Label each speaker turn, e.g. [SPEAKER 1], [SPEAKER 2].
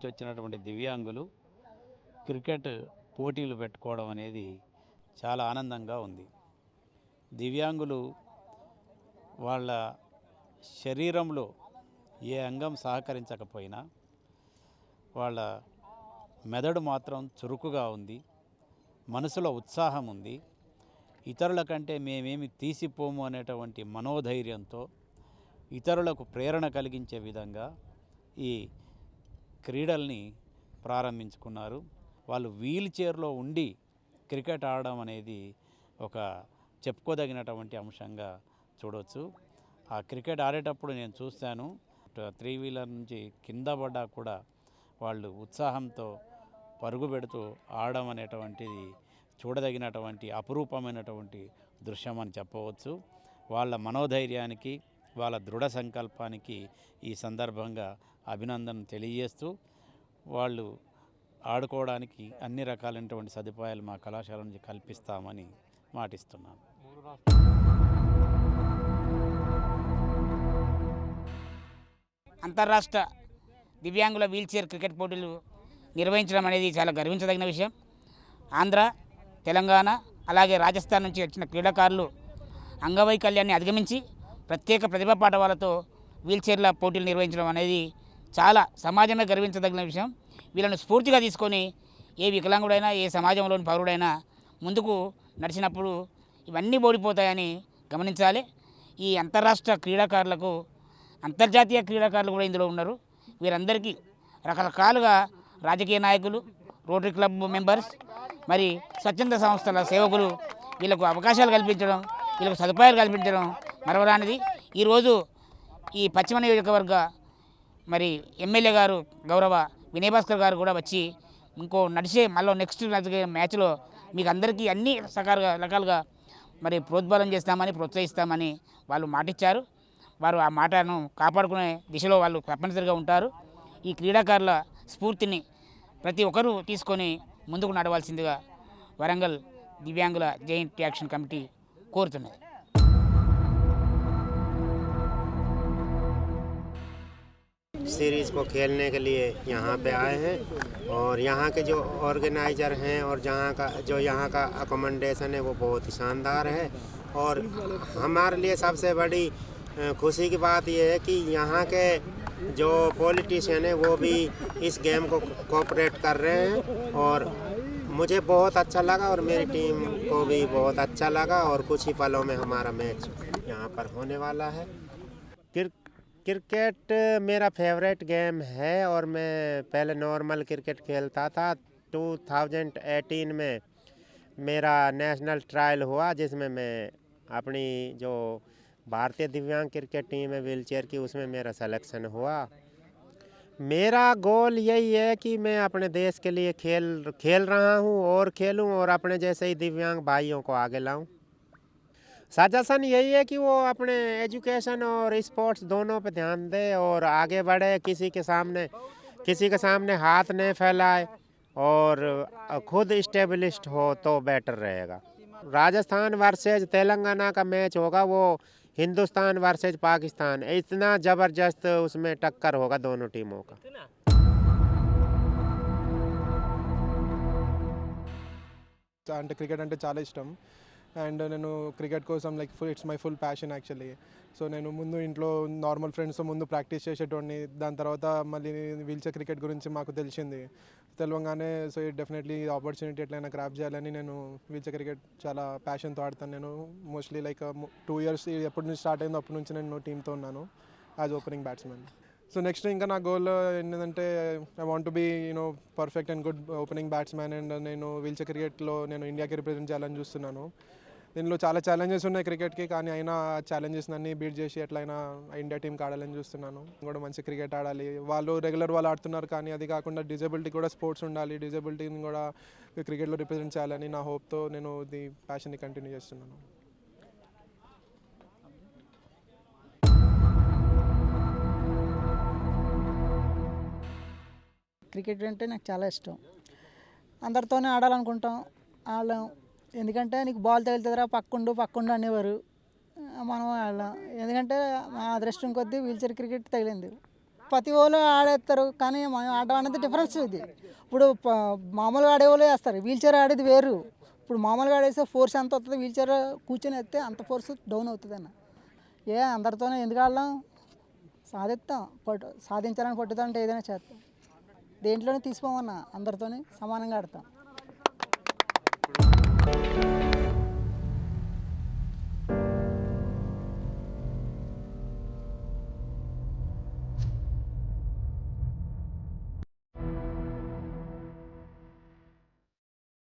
[SPEAKER 1] వచ్చినటువంటి దివ్యాంగులు క్రికెట్ పోటీలు పెట్టుకోవడం అనేది చాలా ఆనందంగా ఉంది. దివ్యాంగులు వాళ్ళ శరీరంలో ఏ అంగం సహకరించకపోయినా వాళ్ళ మెదడు మాత్రం చురుకుగా ఉంది, మనసులో ఉత్సాహం ఉంది. ఇతరుల కంటే మేమేమి తీసిపోము అనేటువంటి మనోధైర్యంతో ఇతరులకు ప్రేరణ కలిగించే విధంగా ఈ క్రీడల్ని ప్రారంభించుకున్నారు. వాళ్ళు వీల్ చైర్లో ఉండి క్రికెట్ ఆడడం అనేది ఒక చెప్పుకోదగినటువంటి అంశంగా చూడవచ్చు. ఆ క్రికెట్ ఆడేటప్పుడు నేను చూశాను, 3 వీలర్ నుంచి కింద పడ్డా కూడా వాళ్ళు ఉత్సాహంతో పరుగు పెడుతూ ఆడడం అనేటువంటిది చూడదగినటువంటి అపురూపమైనటువంటి దృశ్యం అని చెప్పవచ్చు. వాళ్ళ మనోధైర్యానికి, వాళ్ళ దృఢ సంకల్పానికి ఈ సందర్భంగా అభినందన తెలియజేస్తూ వాళ్ళు ఆడుకోవడానికి అన్ని రకాలైనటువంటి సదుపాయాలు మా కళాశాల నుంచి కల్పిస్తామని మాటిస్తున్నాను.
[SPEAKER 2] అంతర్రాష్ట్ర దివ్యాంగుల వీల్చైర్ క్రికెట్ పోటీలు నిర్వహించడం అనేది చాలా గర్వించదగిన విషయం. ఆంధ్ర, తెలంగాణ అలాగే రాజస్థాన్ నుంచి వచ్చిన క్రీడాకారులు అంగవైకల్యాన్ని అధిగమించి ప్రత్యేక ప్రతిభా పాఠవాలతో వీల్చైర్ల పోటీలు నిర్వహించడం అనేది చాలా సమాజమే గర్వించదగిన విషయం. వీళ్ళను స్ఫూర్తిగా తీసుకొని ఏ వికలాంగుడైనా ఏ సమాజంలోని పౌరుడైనా ముందుకు నడిచినప్పుడు ఇవన్నీ ఓడిపోతాయని గమనించాలి. ఈ అంతర్రాష్ట్ర క్రీడాకారులకు అంతర్జాతీయ క్రీడాకారులు కూడా ఇందులో ఉన్నారు. వీరందరికీ రకరకాలుగా రాజకీయ నాయకులు, రోటరీ క్లబ్ మెంబర్స్, మరి స్వచ్ఛంద సంస్థల సేవకులు వీళ్ళకు అవకాశాలు కల్పించడం, వీళ్ళకు సదుపాయాలు కల్పించడం మరవరానిది. ఈరోజు ఈ పశ్చిమ నియోజకవర్గ మరి ఎమ్మెల్యే గారు గౌరవ వినయ్ భాస్కర్ గారు కూడా వచ్చి ఇంకో నడిచే మళ్ళీ నెక్స్ట్ మ్యాచ్లో మీకు అందరికీ అన్ని రకాలుగా మరి ప్రోద్బలం చేస్తామని, ప్రోత్సహిస్తామని వాళ్ళు మాటిచ్చారు. వారు ఆ మాటను కాపాడుకునే దిశలో వాళ్ళు తప్పనిసరిగా ఉంటారు. ఈ క్రీడాకారుల స్ఫూర్తిని ప్రతి ఒక్కరూ తీసుకొని ముందుకు నడవాల్సిందిగా వరంగల్ దివ్యాంగుల జాయింట్ యాక్షన్ కమిటీ కోరుతున్నది.
[SPEAKER 3] सीरीज़ को खेलने के लिए यहाँ पे आए हैं और यहाँ के जो ऑर्गेनाइज़र हैं और यहाँ का अकोमोडेशन है वो बहुत ही शानदार है। और हमारे लिए सबसे बड़ी खुशी की बात ये है कि यहाँ के जो पॉलिटिशियन है वो भी इस गेम को कोऑपरेट कर रहे हैं और मुझे बहुत अच्छा लगा और मेरी टीम को भी बहुत अच्छा लगा। और कुछ ही पलों में हमारा मैच यहाँ पर होने वाला है। क्रिकेट मेरा फेवरेट गेम है और मैं पहले नॉर्मल क्रिकेट खेलता था। 2018 में मेरा नेशनल ट्रायल हुआ जिसमें मैं अपनी जो भारतीय दिव्यांग क्रिकेट टीम है व्हीलचेयर की उसमें मेरा सिलेक्शन हुआ। मेरा गोल यही है कि मैं अपने देश के लिए खेल रहा हूँ और खेलूँ और अपने जैसे ही दिव्यांग भाइयों को आगे लाऊं। सजेशन यही है कि वो अपने एजुकेशन और स्पोर्ट्स दोनों पे ध्यान दे और आगे बढ़े, किसी के सामने हाथ नहीं फैलाए और खुद इस्टेब्लिश्ड हो तो बेटर रहेगा। राजस्थान वर्सेज तेलंगाना का मैच होगा, वो हिंदुस्तान वर्सेज पाकिस्तान, इतना ज़बरदस्त उसमें टक्कर होगा दोनों टीमों का।
[SPEAKER 4] అంటే క్రికెట్ అంటే చాలా ఇష్టం అండ్ నేను క్రికెట్ కోసం it's my full passion actually. So నేను ముందు ఇంట్లో నార్మల్ ఫ్రెండ్స్తో ముందు ప్రాక్టీస్ చేసేటోడిని. దాని తర్వాత మళ్ళీ వీల్చైర్ క్రికెట్ గురించి మాకు తెలియగానే సో డెఫినెట్లీ ఆపర్చునిటీ ఎట్లయినా గ్రాప్ చేయాలని నేను వీల్చైర్ క్రికెట్ చాలా ప్యాషన్తో ఆడతాను. నేను మోస్ట్లీ 2 ఇయర్స్ ఎప్పటి నుంచి స్టార్ట్ అయిందో అప్పటి నుంచి నేను టీంతో ఉన్నాను as opening batsmen. So next ఇంకా నా గోల్ ఏంటంటే I want to be perfect and good opening batsmen అండ్ నేను వీల్చైర్ క్రికెట్లో నేను ఇండియాకి రిప్రజెంట్ చేయాలని చూస్తున్నాను. దీనిలో చాలా ఛాలెంజెస్ ఉన్నాయి క్రికెట్కి, కానీ అయినా ఛాలెంజెస్ అన్నీ బీట్ చేసి ఎట్లయినా ఇండియా టీంకి ఆడాలని చూస్తున్నాను. కూడా మంచి క్రికెట్ ఆడాలి. వాళ్ళు ఆడుతున్నారు, కానీ అది కాకుండా డిజబిలిటీ కూడా స్పోర్ట్స్ ఉండాలి, డిజబిలిటీని కూడా క్రికెట్లో రిప్రజెంట్ చేయాలని నా హోప్తో నేను ఈ ప్యాషన్ని కంటిన్యూ చేస్తున్నాను.
[SPEAKER 5] క్రికెట్ అంటే నాకు చాలా ఇష్టం. అందరితోనే ఆడాలనుకుంటాం, ఆడలేం. ఎందుకంటే నీకు బాల్ తగులుతుందిరా పక్కుండు అనేవారు. మనం ఆడలేం. ఎందుకంటే మా అదృష్టం కొద్దీ వీల్చైర్ క్రికెట్ తగిలింది. ప్రతి వాళ్ళు ఆడేస్తారు, కానీ మనం ఆడడం అనేది డిఫరెన్స్ ఇది. ఇప్పుడు మామూలుగా ఆడేవాళ్ళు వేస్తారు, వీల్ చైర్ ఆడేది వేరు. ఇప్పుడు మామూలుగా ఆడేస్తే ఫోర్స్ ఎంత వస్తుంది, వీల్ చైర్ కూర్చొని వేస్తే అంత ఫోర్స్ డౌన్ అవుతుంది అన్న. అందరితోనే ఎందుకు ఆడలేం, సాధిస్తాం. సాధించాలని పట్టుదంటే ఏదైనా చేస్తాం. దేంట్లోనే తీసుకోమన్నా అందరితోనే సమానంగా ఆడతాం.